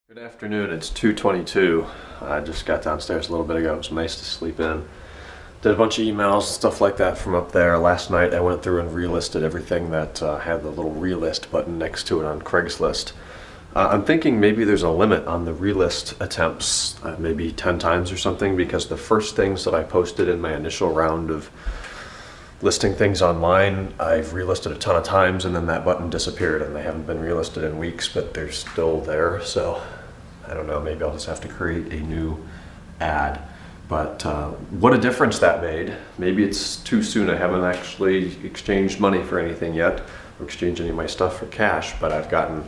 Good afternoon, it's 2:22. I just got downstairs a little bit ago. It was nice to sleep in. Did a bunch of emails, stuff like that from up there. Last night I went through and relisted everything that had the little relist button next to it on Craigslist. I'm thinking maybe there's a limit on the relist attempts, maybe 10 times or something, because the first things that I posted in my initial round of listing things online, I've relisted a ton of times and then that button disappeared and they haven't been relisted in weeks, but they're still there. So I don't know, maybe I'll just have to create a new ad. But what a difference that made. Maybe it's too soon. I haven't actually exchanged money for anything yet or exchanged any of my stuff for cash, but I've gotten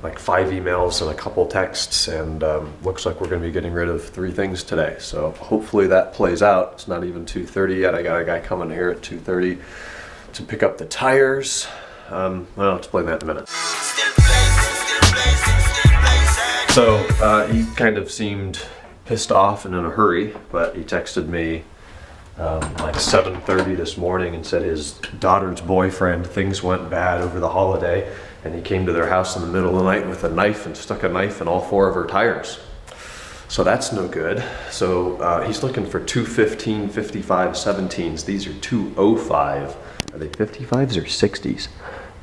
like 5 emails and a couple texts, and looks like we're going to be getting rid of 3 things today. So hopefully that plays out. It's not even 2:30 yet. I got a guy coming here at 2:30 to pick up the tires. Well, I'll explain that in a minute. So he kind of seemed pissed off and in a hurry, but he texted me like 7:30 this morning and said his daughter's boyfriend, things went bad over the holiday, and he came to their house in the middle of the night with a knife and stuck a knife in all 4 of her tires. So that's no good. So he's looking for 215, 55, 17s. These are 205. Are they 55s or 60s?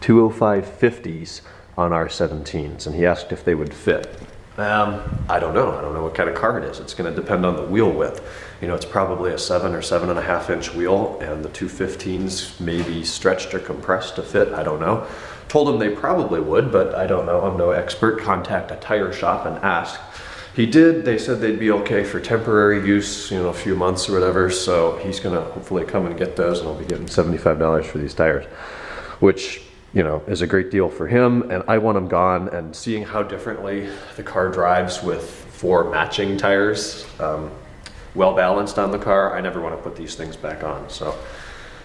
205 50s on our 17s, and he asked if they would fit. I don't know. I don't know what kind of car it is. It's going to depend on the wheel width. You know, it's probably a 7 or 7.5 inch wheel, and the 215s may be stretched or compressed to fit. I don't know. Told him they probably would, but I don't know. I'm no expert. Contact a tire shop and ask. He did. They said they'd be okay for temporary use, you know, a few months or whatever. So he's going to hopefully come and get those, and I'll be getting $75 for these tires, which, you know, is a great deal for him, and I want him gone. And seeing how differently the car drives with 4 matching tires, well balanced on the car, I never want to put these things back on. So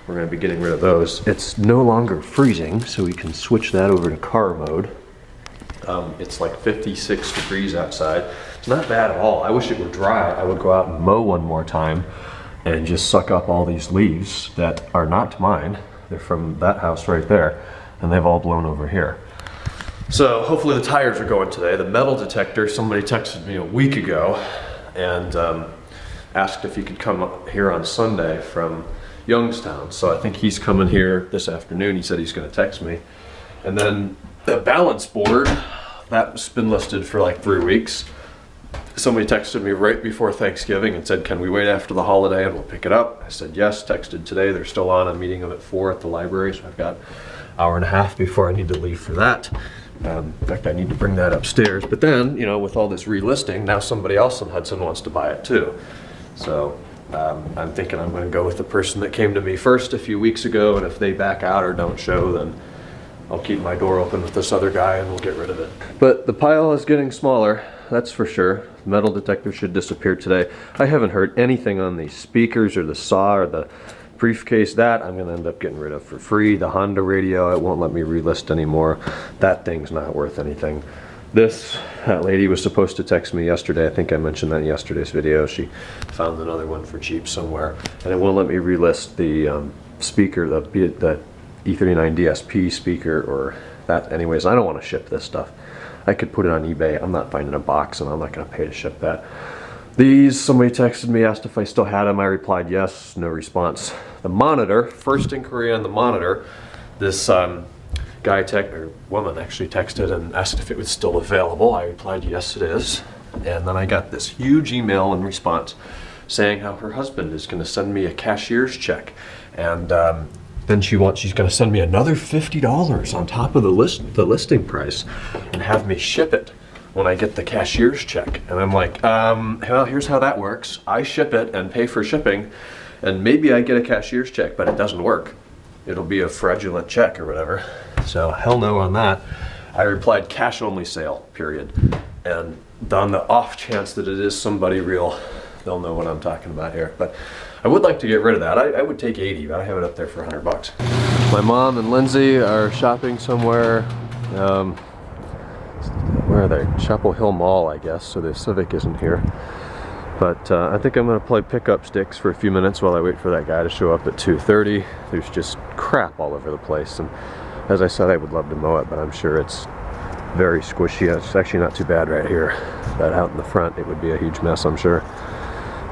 we're going to be getting rid of those. It's no longer freezing, so we can switch that over to car mode. It's like 56 degrees outside. It's not bad at all. I wish it were dry. I would go out and mow one more time and just suck up all these leaves that are not mine. They're from that house right there, and they've all blown over here. So hopefully the tires are going today. The metal detector, somebody texted me a week ago and asked if he could come up here on Sunday from Youngstown. So I think he's coming here this afternoon. He said he's going to text me. And then the balance board, that's been listed for like 3 weeks. Somebody texted me right before Thanksgiving and said, can we wait after the holiday and we'll pick it up? I said yes. Texted today. They're still on. I'm meeting them at 4 at the library, so I've got an hour and a half before I need to leave for that. In fact, I need to bring that upstairs. But then, you know, with all this relisting, now somebody else in Hudson wants to buy it too. So I'm thinking I'm going to go with the person that came to me first a few weeks ago, and if they back out or don't show, then I'll keep my door open with this other guy and we'll get rid of it. But the pile is getting smaller, that's for sure. The metal detector should disappear today. I haven't heard anything on the speakers or the saw or the briefcase. That I'm going to end up getting rid of for free. The Honda radio, it won't let me relist anymore. That thing's not worth anything. That lady was supposed to text me yesterday. I think I mentioned that in yesterday's video. She found another one for cheap somewhere, and it won't let me relist the speaker, the E39 DSP speaker or that. Anyways, I don't want to ship this stuff. I could put it on eBay. I'm not finding a box, and I'm not going to pay to ship that. These, somebody texted me, asked if I still had them. I replied yes, no response. The monitor, first inquiry on the monitor, this woman actually texted and asked if it was still available. I replied yes, it is. And then I got this huge email in response saying how her husband is going to send me a cashier's check, and then she's going to send me another $50 on top of the listing price and have me ship it when I get the cashier's check. And I'm like, well, here's how that works. I ship it and pay for shipping, and maybe I get a cashier's check, but it doesn't work. It'll be a fraudulent check or whatever. So hell no on that. I replied cash only sale, period. And on the off chance that it is somebody real, they'll know what I'm talking about here. But I would like to get rid of that. I would take 80, but I have it up there for $100. My mom and Lindsay are shopping somewhere. Where are they? Chapel Hill Mall, I guess, so the Civic isn't here. But I think I'm going to play pickup sticks for a few minutes while I wait for that guy to show up at 2:30. There's just crap all over the place, and as I said, I would love to mow it, but I'm sure it's very squishy. It's actually not too bad right here, but out in the front it would be a huge mess, I'm sure.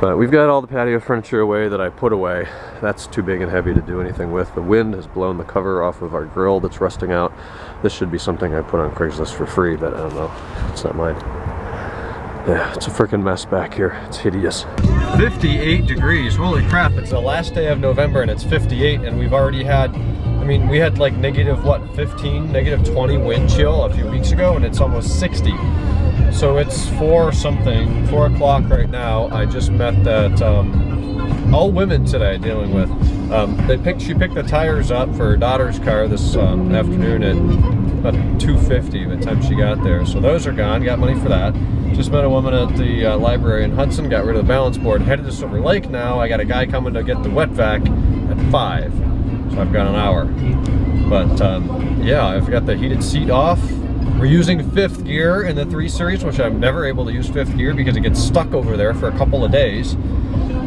But we've got all the patio furniture away that I put away. That's too big and heavy to do anything with. The wind has blown the cover off of our grill that's rusting out. This should be something I put on Craigslist for free, but I don't know. It's not mine. Yeah, it's a freaking mess back here. It's hideous. 58 degrees. Holy crap. It's the last day of November and it's 58, and we've already had, I mean, we had like negative, what, 15, negative 20 wind chill a few weeks ago, and it's almost 60. So it's 4 o'clock right now. I just met that, all women today dealing with. She picked the tires up for her daughter's car this afternoon at about 2:50 by the time she got there. So those are gone, got money for that. Just met a woman at the library in Hudson, got rid of the balance board, headed to Silver Lake now. I got a guy coming to get the wet vac at 5, so I've got an hour. But yeah, I've got the heated seat off. We're using 5th gear in the 3 Series, which I'm never able to use 5th gear because it gets stuck over there for a couple of days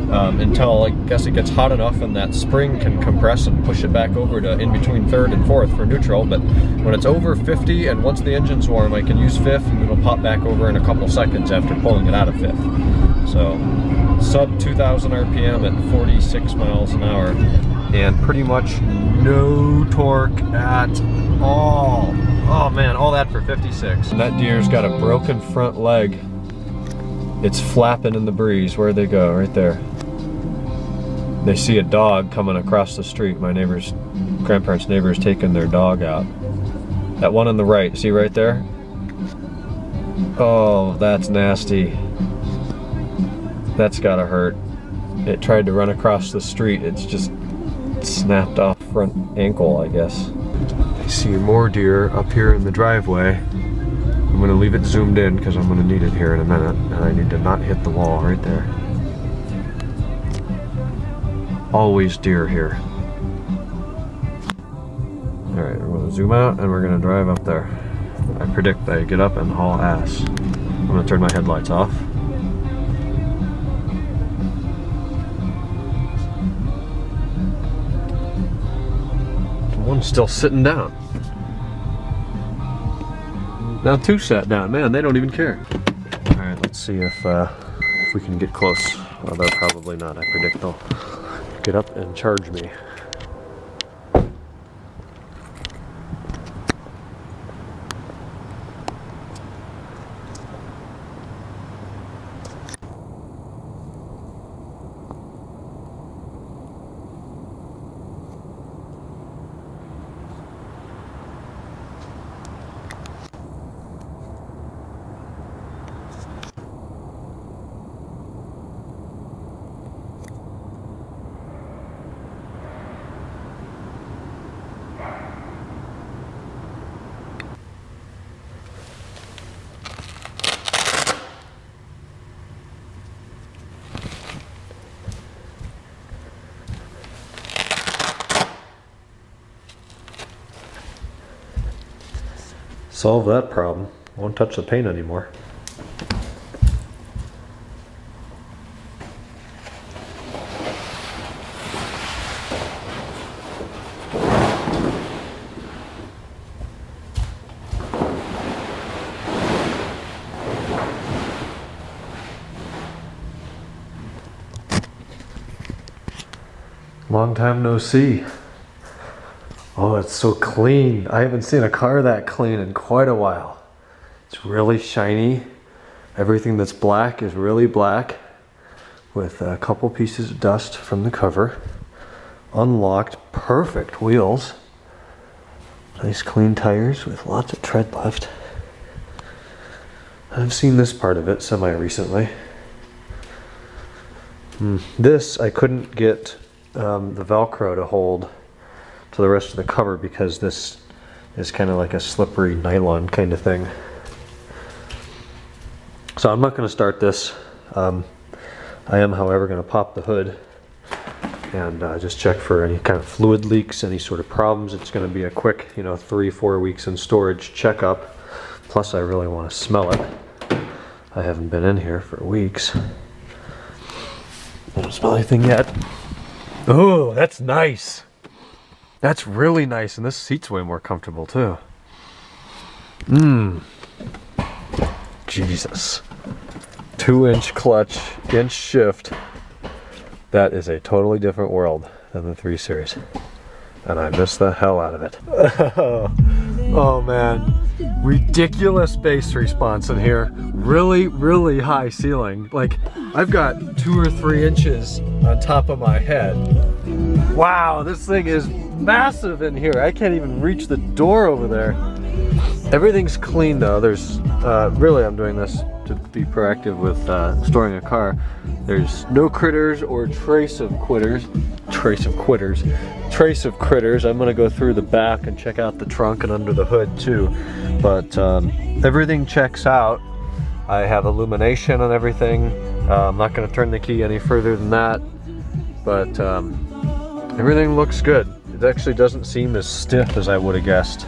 until I guess it gets hot enough and that spring can compress and push it back over to in between 3rd and 4th for neutral. But when it's over 50 and once the engine's warm, I can use 5th and it'll pop back over in a couple seconds after pulling it out of 5th. So sub 2,000 RPM at 46 miles an hour and pretty much no torque at all. Oh man, all that for 56. And that deer's got a broken front leg. It's flapping in the breeze. Where'd they go? Right there. They see a dog coming across the street. My neighbor's, grandparents' neighbor's taking their dog out. That one on the right, see right there? Oh, that's nasty. That's gotta hurt. It tried to run across the street. It's just snapped off front ankle, I guess. I see more deer up here in the driveway. I'm gonna leave it zoomed in because I'm gonna need it here in a minute, and I need to not hit the wall right there. Always deer here. Alright, we're gonna zoom out and we're gonna drive up there. I predict I get up and haul ass. I'm gonna turn my headlights off. One's still sitting down. Now 2 sat down. Man, they don't even care. Alright, let's see if we can get close. Although probably not. I predict they'll get up and charge me. Solve that problem. Won't touch the paint anymore. Long time no see. Oh, it's so clean. I haven't seen a car that clean in quite a while. It's really shiny. Everything that's black is really black with a couple pieces of dust from the cover. Unlocked, perfect wheels. Nice clean tires with lots of tread left. I've seen this part of it semi-recently. This, I couldn't get the Velcro to hold to the rest of the cover because this is kind of like a slippery nylon kind of thing. So I'm not going to start this. I am, however, going to pop the hood and just check for any kind of fluid leaks, any sort of problems. It's going to be a quick, 3-4 weeks in storage checkup. Plus, I really want to smell it. I haven't been in here for weeks. I don't smell anything yet. Oh, that's nice. That's really nice, and this seat's way more comfortable too. Jesus. 2-inch clutch, inch shift. That is a totally different world than the 3 Series. And I miss the hell out of it. Oh man. Ridiculous bass response in here. Really, really high ceiling. Like, I've got 2 or 3 inches on top of my head. Wow, this thing is massive in here. I can't even reach the door over there. Everything's clean though. There's, really I'm doing this to be proactive with storing a car. There's no critters or trace of critters. I'm gonna go through the back and check out the trunk and under the hood too. But everything checks out. I have illumination on everything. I'm not gonna turn the key any further than that. But everything looks good. It actually doesn't seem as stiff as I would have guessed.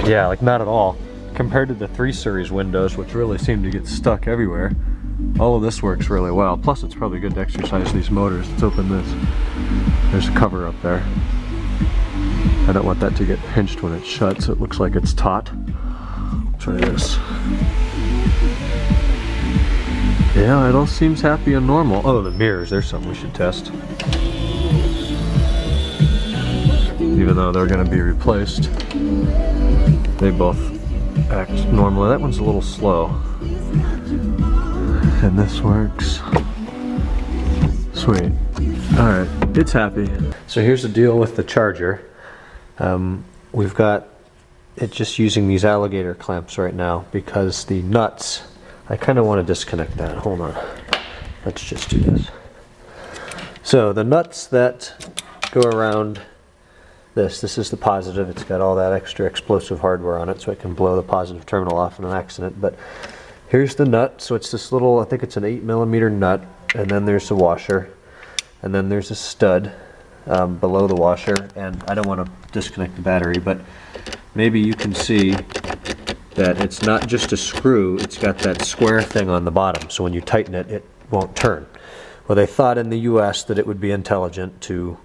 Yeah, like not at all. Compared to the 3 Series windows, which really seem to get stuck everywhere, all of this works really well. Plus, it's probably good to exercise these motors. Let's open this. There's a cover up there. I don't want that to get pinched when it's shut, so it looks like it's taut. Try this. Yeah, it all seems happy and normal. Oh, the mirrors, there's something we should test. Even though they're going to be replaced, they both act normally. That one's a little slow. And this works. Sweet. Alright, it's happy. So here's the deal with the charger. We've got it just using these alligator clamps right now because the nuts, I kind of want to disconnect that. Hold on. Let's just do this. So the nuts that go around this is the positive. It's got all that extra explosive hardware on it so it can blow the positive terminal off in an accident. But here's the nut. So it's this little, I think it's an 8mm nut, and then there's the washer, and then there's a stud below the washer. And I don't want to disconnect the battery, but maybe you can see that it's not just a screw, it's got that square thing on the bottom, so when you tighten it, it won't turn. Well, they thought in the US that it would be intelligent to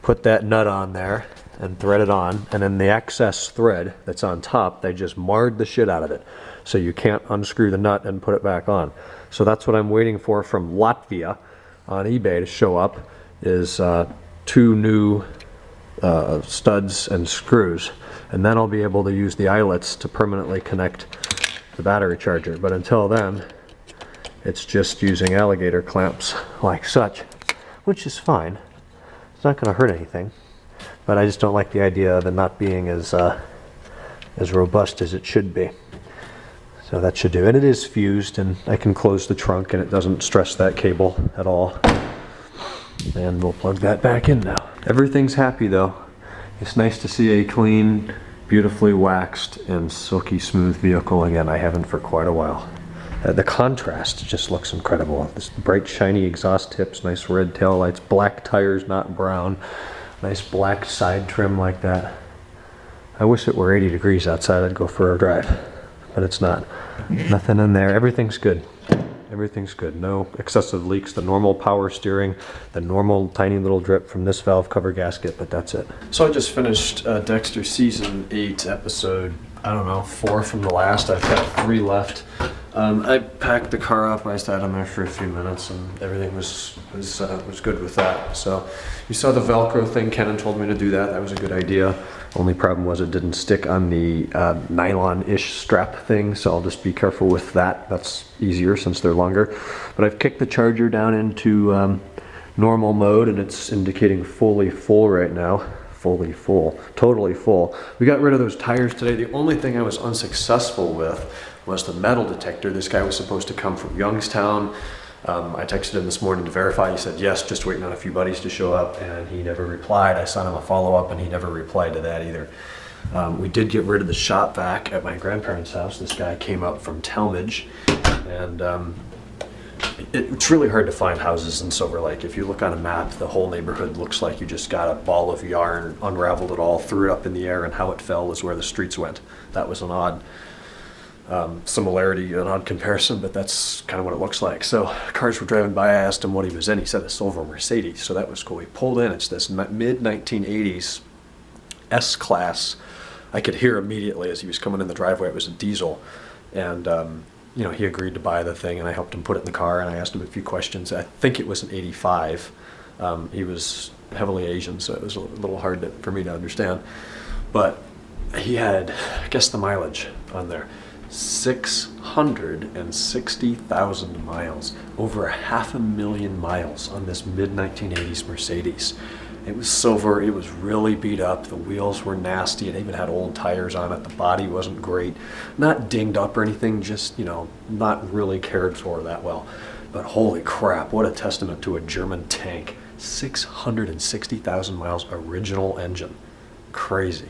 put that nut on there and thread it on, and then the excess thread that's on top, they just marred the shit out of it. So you can't unscrew the nut and put it back on. So that's what I'm waiting for from Latvia on eBay to show up, is 2 new studs and screws. And then I'll be able to use the eyelets to permanently connect the battery charger. But until then, it's just using alligator clamps like such, which is fine. It's not going to hurt anything. But I just don't like the idea of it not being as robust as it should be. So that should do. And it is fused, and I can close the trunk and it doesn't stress that cable at all. And we'll plug that back in now. Everything's happy though. It's nice to see a clean, beautifully waxed and silky smooth vehicle again. I haven't for quite a while. The contrast just looks incredible. This bright shiny exhaust tips, nice red tail lights, black tires, not brown. Nice black side trim like that. I wish it were 80 degrees outside. I'd go for a drive, but it's not. Nothing in there. Everything's good. Everything's good. No excessive leaks. The normal power steering, the normal tiny little drip from this valve cover gasket, but that's it. So I just finished Dexter season 8 episode, I don't know, 4 from the last. I've got 3 left. I packed the car up. I sat on there for a few minutes, and everything was good with that. So you saw the Velcro thing. Kenan told me to do that. That was a good idea. Only problem was it didn't stick on the nylon-ish strap thing, so I'll just be careful with that. That's easier since they're longer. But I've kicked the charger down into normal mode, and it's indicating fully full right now. Fully full, totally full. We got rid of those tires today. The only thing I was unsuccessful with was the metal detector. This guy was supposed to come from Youngstown. I texted him this morning to verify. He said yes, just waiting on a few buddies to show up, and he never replied. I sent him a follow-up, and he never replied to that either. We did get rid of the shop vac at my grandparents' house. This guy came up from Talmadge, and it's really hard to find houses in Silver Lake. If you look on a map, the whole neighborhood looks like you just got a ball of yarn, unraveled it all, threw it up in the air, and how it fell is where the streets went. That was an odd similarity, an odd comparison, but that's kind of what it looks like. So cars were driving by. I asked him what he was in. He said a silver Mercedes, so that was cool. He pulled in. It's this mid-1980s S-Class I could hear immediately as he was coming in the driveway, it was a diesel. And, you know, he agreed to buy the thing, and I helped him put it in the car, and I asked him a few questions. I think it was an 85. He was heavily Asian, so it was a little hard for me to understand. But he had, guess the mileage on there, 660,000 miles, over 500,000 miles on this mid-1980s Mercedes. It was silver, it was really beat up, the wheels were nasty, it even had old tires on it, the body wasn't great. Not dinged up or anything, just, you know, not really cared for that well. But holy crap, what a testament to a German tank. 660,000 miles, original engine. Crazy.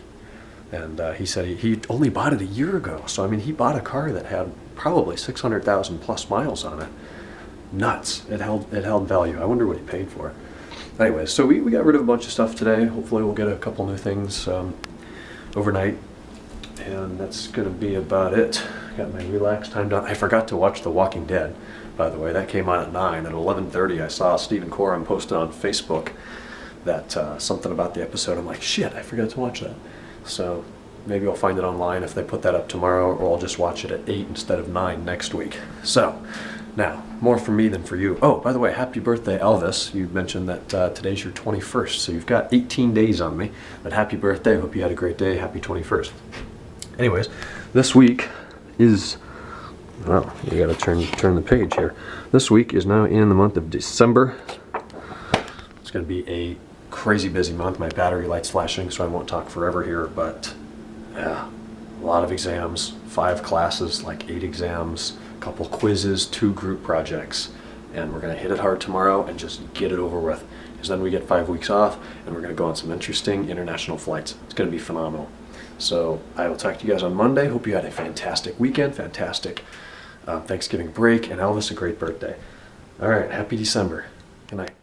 And he said he only bought it a year ago. So, I mean, he bought a car that had probably 600,000 plus miles on it. Nuts. It held value. I wonder what he paid for it. Anyway, so we got rid of a bunch of stuff today. Hopefully we'll get a couple new things overnight. And that's going to be about it. Got my relax time done. I forgot to watch The Walking Dead, by the way. That came on at 9. At 11:30, I saw Stephen Coram posted on Facebook that something about the episode. I'm like, shit, I forgot to watch that. So maybe I'll find it online if they put that up tomorrow, or I'll just watch it at 8 instead of 9 next week. So now, more for me than for you. Oh, by the way, happy birthday, Elvis. You mentioned that today's your 21st, so you've got 18 days on me. But happy birthday. Hope you had a great day. Happy 21st. Anyways, this week is, well, you got to turn the page here. This week is now in the month of December. It's going to be a crazy busy month. My battery light's flashing, so I won't talk forever here, but yeah, a lot of exams, 5 classes, like 8 exams, a couple quizzes, 2 group projects, and we're going to hit it hard tomorrow and just get it over with, because then we get 5 weeks off and we're going to go on some interesting international flights. It's going to be phenomenal. So I will talk to you guys on Monday. Hope you had a fantastic weekend, fantastic Thanksgiving break, and Elvis, a great birthday. All right, happy December. Good night.